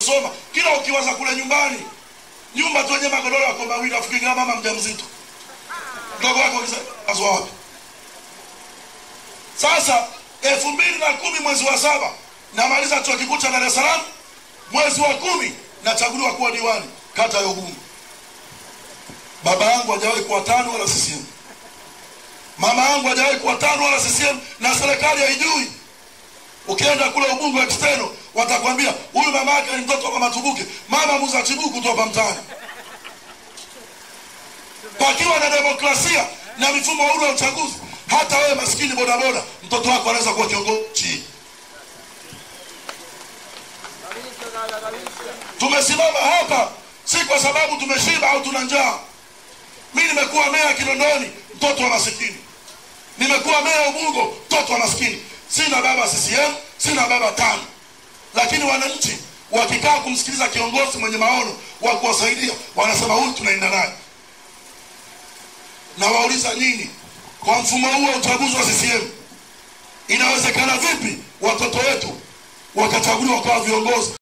soma. Kila ukiwaza kule nyumbani, nyumba tu yenye magodoro yako mawili, afikiria mama mjamzito. Mdogo wako azwa wapi? Sasa 2010 mwezi wa 7 namaliza chuo kikuu cha Dar es Salaam. Mwezi wa 10 nachaguliwa kuwa diwani kata ya Ubungo. Baba yangu hajawahi kuwa TANU wala CCM. Mama yangu hajawahi kuwa TANU wala CCM na serikali haijui. Ukienda kule Ubungo external watakwambia huyu mama yake ni mtoto wa Matubuke, mama muza chibuku tu hapa mtaani. Pakiwa na demokrasia na mifumo huru ya uchaguzi, hata wewe maskini bodaboda mtoto wako anaweza kuwa kiongozi. Tumesimama hapa si kwa sababu tumeshiba au tuna njaa. Mimi nimekuwa meya Kinondoni, mtoto wa maskini. Nimekuwa meya Ubungo, mtoto wa maskini. Sina baba CCM, sina baba TANU. Lakini wananchi wakikaa kumsikiliza kiongozi mwenye maono wa kuwasaidia, wanasema huyu tunaenda naye. Na wauliza nyinyi, kwa mfumo huu wa uchaguzi wa CCM, inawezekana vipi watoto wetu wakachaguliwa kwa viongozi?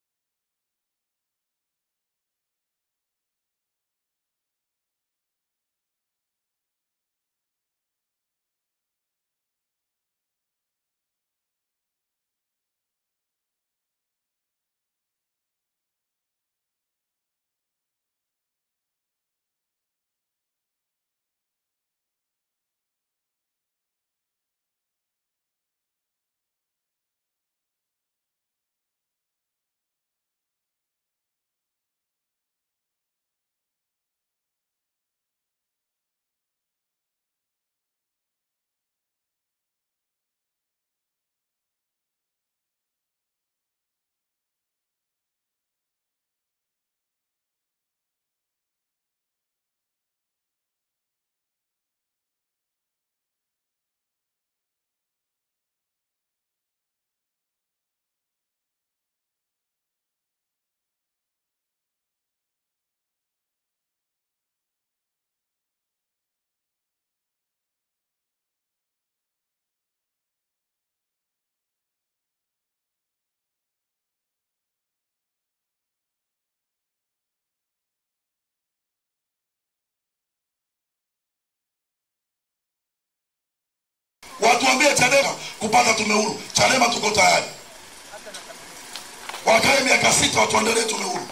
Watuambie Chadema kupata tume huru. Chadema tuko tayari. Wakae miaka 6 watuendelee tume huru.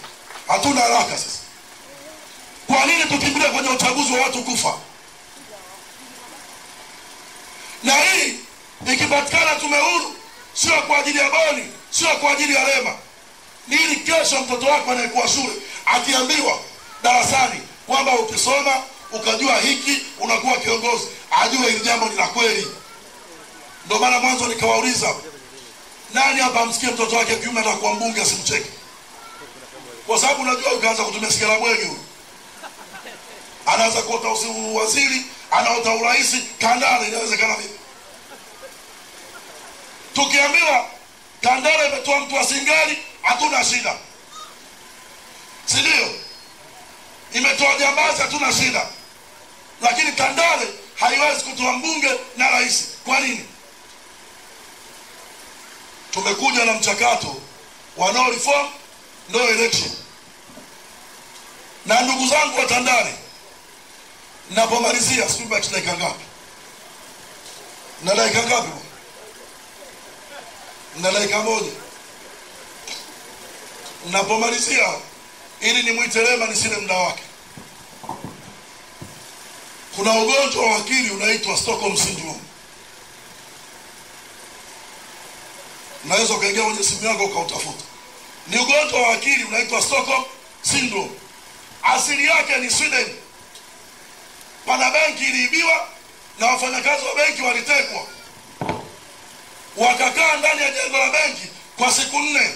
Hatuna haraka sasa. Kwa nini tukimbilie kwenye uchaguzi wa watu kufa? Na hii ikipatikana tume huru sio kwa ajili ya Boni, sio kwa ajili ya Lema. Ni ili kesho mtoto wako anayekuwa shule akiambiwa darasani kwamba ukisoma ukajua hiki unakuwa kiongozi, ajue hili jambo ni la kweli. Ndio maana mwanzo nikawauliza, nani hapa msikie mtoto wake kiume atakuwa mbunge asimcheke? Kwa sababu unajua ukaanza kutumia sigara bwege huyu, anaanza kuota waziri, anaota urais, Tandale inawezekana vipi? Tukiambiwa Tandale imetoa mtu wa Singali, hatuna shida. Si ndio? Imetoa jambazi, hatuna shida. Lakini Tandale haiwezi kutoa mbunge na rais. Kwa nini? Tumekuja na mchakato wa no reform no election. Na ndugu zangu wa Tandale, napomalizia sijui baki dakika ngapi? Na dakika ngapi? Na dakika moja. Napomalizia ili nimwite Lema nisile muda wake. Kuna ugonjwa wa akili unaitwa Stockholm syndrome. Naweza ukaingia kwenye simu yako ukautafuta. Ni ugonjwa wa akili unaitwa Stockholm syndrome. Asili yake ni Sweden. Pana benki iliibiwa na wafanyakazi wa benki walitekwa. Wakakaa ndani ya jengo la benki kwa siku 4.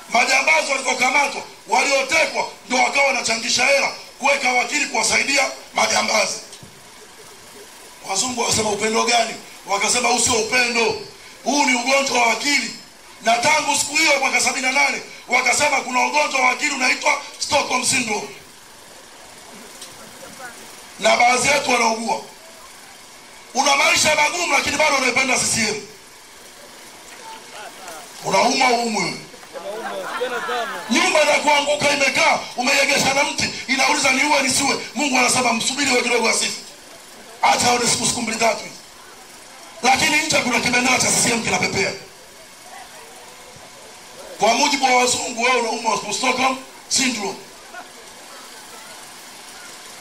Majambazi walikokamatwa, waliotekwa ndio wakawa wanachangisha hela kuweka wakili kuwasaidia majambazi. Wazungu wasema upendo gani? Wakasema usio upendo. Huu ni ugonjwa wa akili. Na tangu siku hiyo mwaka 78 wakasema kuna ugonjwa wa akili unaitwa Stockholm syndrome. Na baadhi yetu wanaugua. Una maisha magumu lakini bado unaipenda CCM. Unauma umwe. Nyumba na kuanguka imekaa, umeiegesha na mti, inauliza niue nisiue. Mungu anasema msubiri wewe kidogo asife. Acha aone siku mbili tatu. Lakini nje kuna kibendera cha CCM kinapepea. Kwa mujibu wa wazungu wewe unaumwa Stockholm syndrome.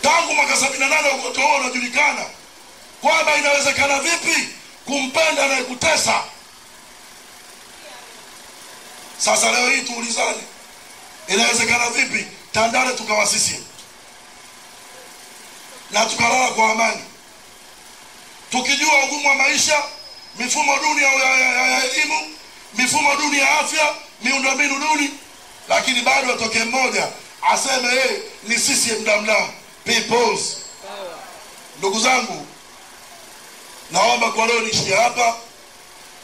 Tangu mwaka 78 ugonjwa huo unajulikana. Kwamba inawezekana vipi kumpenda anayekutesa. Sasa leo hii tuulizane, inawezekana vipi Tandale tukawa CCM na tukalala kwa amani, tukijua ugumu wa maisha, mifumo duni ya elimu, mifumo duni ya afya, miundombinu duni, lakini bado atoke mmoja aseme ni CCM damla peoples. Ndugu zangu, naomba kwa leo niishie hapa.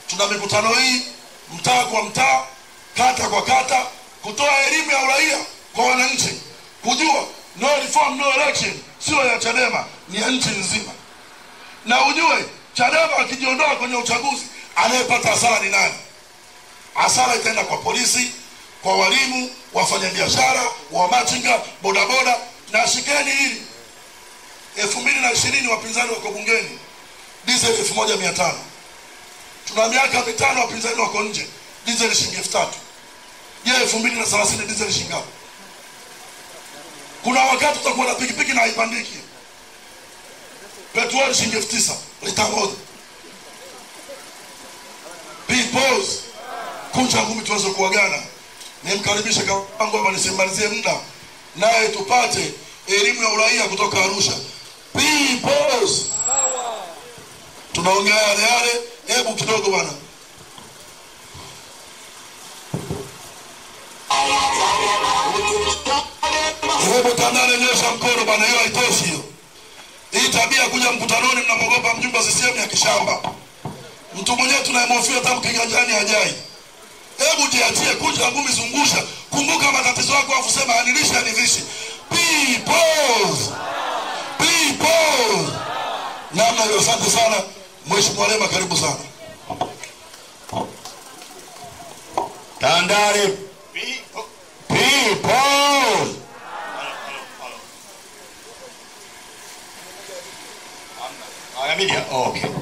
Tuna mikutano hii mtaa kwa mtaa, kata kwa kata, kutoa elimu ya uraia kwa wananchi, kujua no reform no election sio ya Chadema, ni ya nchi nzima. Na ujue Chadema akijiondoa kwenye uchaguzi, anayepata hasara ni nani? Hasara itaenda kwa polisi, kwa walimu, wafanyabiashara, wa machinga, bodaboda. Na shikeni hili, 2020 wapinzani wako bungeni, diesel 1500. Tuna miaka 5 wapinzani wako nje, diesel shilingi 3000. Je, 2030 diesel shilingi ngapi? Kuna wakati utakuwa na pikipiki na haipandiki. Petrol shilingi 9000 lita moja. Peoples, kunja ngumi tuweze kuagana. Nimkaribishe kama ngoma nisimalizie muda, naye tupate elimu ya uraia kutoka Arusha. Peoples, tunaongea yale. Hebu kidogo bwana. Hebu Tandale nyosha mkono bwana, hiyo haitoshi hiyo. Hii tabia kuja mkutanoni mnamogopa mjumbe wa CCM ya kishamba. Mtu mwenyewe tunayemhofia hata mkiganjani hajai. Hebu jiachie, kunja ngumi, zungusha. Kumbuka matatizo yako afu sema anilisha anivishi. Peoples. Peoples. Namna hiyo, asante sana. Mheshimiwa Lema, karibu sana. Tandale Peoples. Media. Okay.